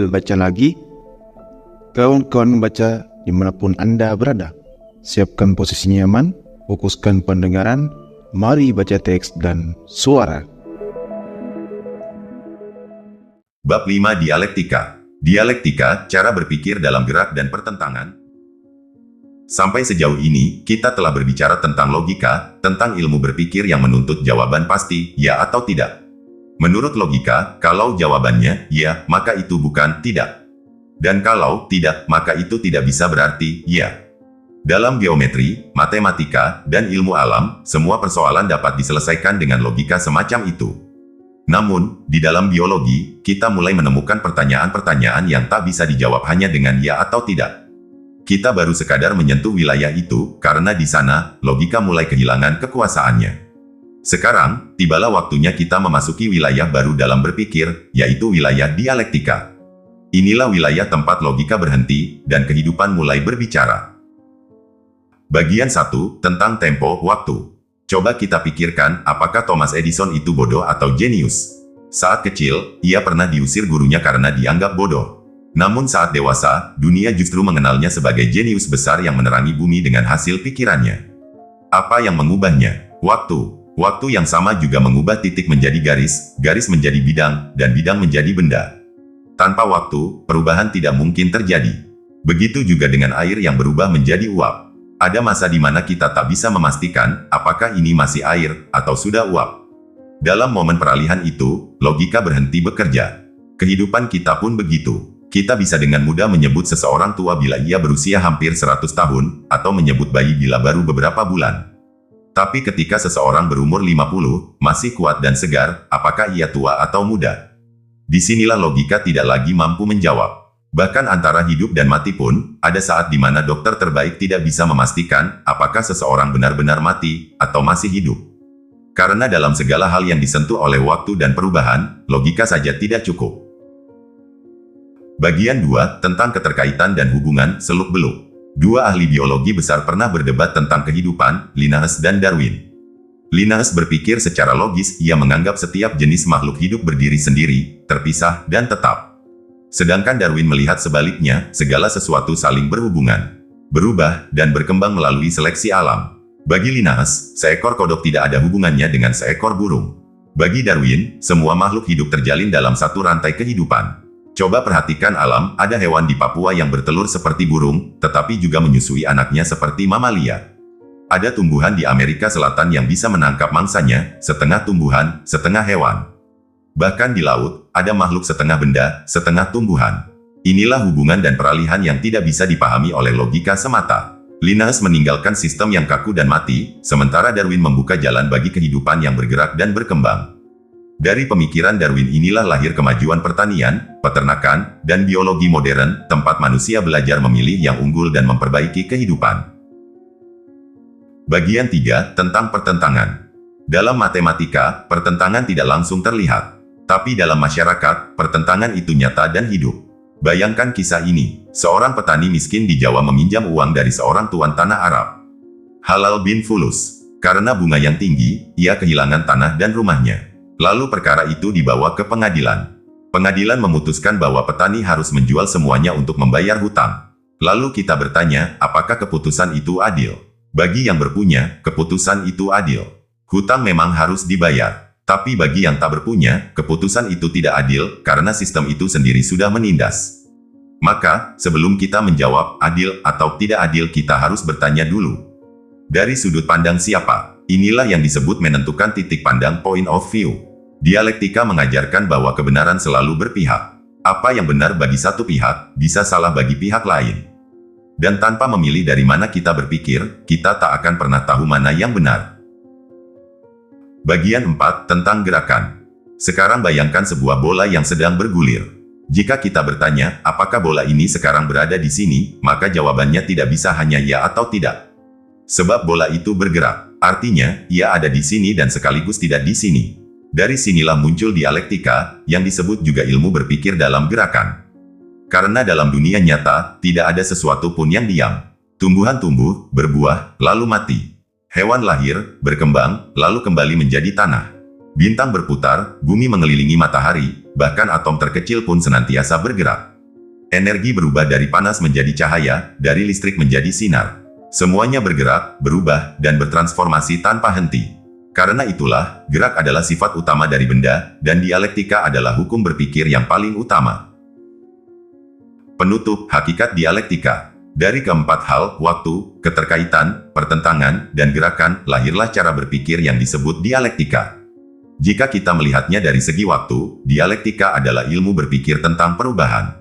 Baca lagi. Kawan-kawan baca dimanapun Anda berada. Siapkan posisi nyaman, fokuskan pendengaran, mari baca teks dan suara. Bab 5 Dialektika. Dialektika, cara berpikir dalam gerak dan pertentangan. Sampai sejauh ini, kita telah berbicara tentang logika, tentang ilmu berpikir yang menuntut jawaban pasti, ya atau tidak. Menurut logika, kalau jawabannya ya, maka itu bukan tidak. Dan kalau tidak, maka itu tidak bisa berarti ya. Dalam geometri, matematika, dan ilmu alam, semua persoalan dapat diselesaikan dengan logika semacam itu. Namun, di dalam biologi, kita mulai menemukan pertanyaan-pertanyaan yang tak bisa dijawab hanya dengan ya atau tidak. Kita baru sekadar menyentuh wilayah itu, karena di sana, logika mulai kehilangan kekuasaannya. Sekarang, tibalah waktunya kita memasuki wilayah baru dalam berpikir, yaitu wilayah dialektika. Inilah wilayah tempat logika berhenti, dan kehidupan mulai berbicara. Bagian 1, tentang tempo waktu. Coba kita pikirkan, apakah Thomas Edison itu bodoh atau jenius? Saat kecil, ia pernah diusir gurunya karena dianggap bodoh. Namun saat dewasa, dunia justru mengenalnya sebagai jenius besar yang menerangi bumi dengan hasil pikirannya. Apa yang mengubahnya? Waktu. Waktu yang sama juga mengubah titik menjadi garis, garis menjadi bidang, dan bidang menjadi benda. Tanpa waktu, perubahan tidak mungkin terjadi. Begitu juga dengan air yang berubah menjadi uap. Ada masa di mana kita tak bisa memastikan, apakah ini masih air, atau sudah uap. Dalam momen peralihan itu, logika berhenti bekerja. Kehidupan kita pun begitu. Kita bisa dengan mudah menyebut seseorang tua bila ia berusia hampir 100 tahun, atau menyebut bayi bila baru beberapa bulan. Tapi ketika seseorang berumur 50, masih kuat dan segar, apakah ia tua atau muda? Disinilah logika tidak lagi mampu menjawab. Bahkan antara hidup dan mati pun, ada saat di mana dokter terbaik tidak bisa memastikan apakah seseorang benar-benar mati atau masih hidup. Karena dalam segala hal yang disentuh oleh waktu dan perubahan, logika saja tidak cukup. Bagian 2, tentang keterkaitan dan hubungan seluk-beluk. Dua ahli biologi besar pernah berdebat tentang kehidupan, Linnaeus dan Darwin. Linnaeus berpikir secara logis, ia menganggap setiap jenis makhluk hidup berdiri sendiri, terpisah, dan tetap. Sedangkan Darwin melihat sebaliknya, segala sesuatu saling berhubungan, berubah, dan berkembang melalui seleksi alam. Bagi Linnaeus, seekor kodok tidak ada hubungannya dengan seekor burung. Bagi Darwin, semua makhluk hidup terjalin dalam satu rantai kehidupan. Coba perhatikan alam, ada hewan di Papua yang bertelur seperti burung, tetapi juga menyusui anaknya seperti mamalia. Ada tumbuhan di Amerika Selatan yang bisa menangkap mangsanya, setengah tumbuhan, setengah hewan. Bahkan di laut, ada makhluk setengah benda, setengah tumbuhan. Inilah hubungan dan peralihan yang tidak bisa dipahami oleh logika semata. Linnaeus meninggalkan sistem yang kaku dan mati, sementara Darwin membuka jalan bagi kehidupan yang bergerak dan berkembang. Dari pemikiran Darwin inilah lahir kemajuan pertanian, peternakan, dan biologi modern, tempat manusia belajar memilih yang unggul dan memperbaiki kehidupan. Bagian 3, tentang pertentangan. Dalam matematika, pertentangan tidak langsung terlihat. Tapi dalam masyarakat, pertentangan itu nyata dan hidup. Bayangkan kisah ini. Seorang petani miskin di Jawa meminjam uang dari seorang tuan tanah Arab, Halal bin Fulus. Karena bunga yang tinggi, ia kehilangan tanah dan rumahnya. Lalu perkara itu dibawa ke pengadilan. Pengadilan memutuskan bahwa petani harus menjual semuanya untuk membayar hutang. Lalu kita bertanya, apakah keputusan itu adil? Bagi yang berpunya, keputusan itu adil. Hutang memang harus dibayar. Tapi bagi yang tak berpunya, keputusan itu tidak adil, karena sistem itu sendiri sudah menindas. Maka, sebelum kita menjawab adil atau tidak adil, kita harus bertanya dulu. Dari sudut pandang siapa? Inilah yang disebut menentukan titik pandang point of view. Dialektika mengajarkan bahwa kebenaran selalu berpihak. Apa yang benar bagi satu pihak, bisa salah bagi pihak lain. Dan tanpa memilih dari mana kita berpikir, kita tak akan pernah tahu mana yang benar. Bagian 4, tentang gerakan. Sekarang bayangkan sebuah bola yang sedang bergulir. Jika kita bertanya, apakah bola ini sekarang berada di sini, maka jawabannya tidak bisa hanya ya atau tidak. Sebab bola itu bergerak. Artinya, ia ada di sini dan sekaligus tidak di sini. Dari sinilah muncul dialektika, yang disebut juga ilmu berpikir dalam gerakan. Karena dalam dunia nyata, tidak ada sesuatu pun yang diam. Tumbuhan tumbuh, berbuah, lalu mati. Hewan lahir, berkembang, lalu kembali menjadi tanah. Bintang berputar, bumi mengelilingi matahari, bahkan atom terkecil pun senantiasa bergerak. Energi berubah dari panas menjadi cahaya, dari listrik menjadi sinar. Semuanya bergerak, berubah, dan bertransformasi tanpa henti. Karena itulah, gerak adalah sifat utama dari benda, dan dialektika adalah hukum berpikir yang paling utama. Penutup hakikat dialektika. Dari keempat hal, waktu, keterkaitan, pertentangan, dan gerakan, lahirlah cara berpikir yang disebut dialektika. Jika kita melihatnya dari segi waktu, dialektika adalah ilmu berpikir tentang perubahan.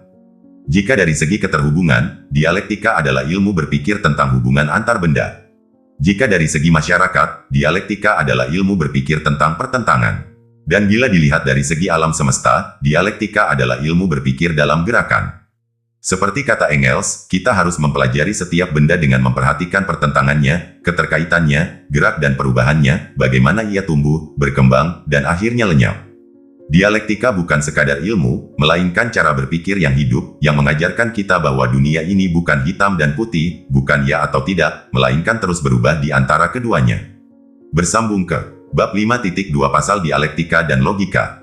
Jika dari segi keterhubungan, dialektika adalah ilmu berpikir tentang hubungan antar benda. Jika dari segi masyarakat, dialektika adalah ilmu berpikir tentang pertentangan. Dan bila dilihat dari segi alam semesta, dialektika adalah ilmu berpikir dalam gerakan. Seperti kata Engels, kita harus mempelajari setiap benda dengan memperhatikan pertentangannya, keterkaitannya, gerak dan perubahannya, bagaimana ia tumbuh, berkembang, dan akhirnya lenyap. Dialektika bukan sekadar ilmu, melainkan cara berpikir yang hidup, yang mengajarkan kita bahwa dunia ini bukan hitam dan putih, bukan ya atau tidak, melainkan terus berubah di antara keduanya. Bersambung ke Bab 5.2 Pasal Dialektika dan Logika.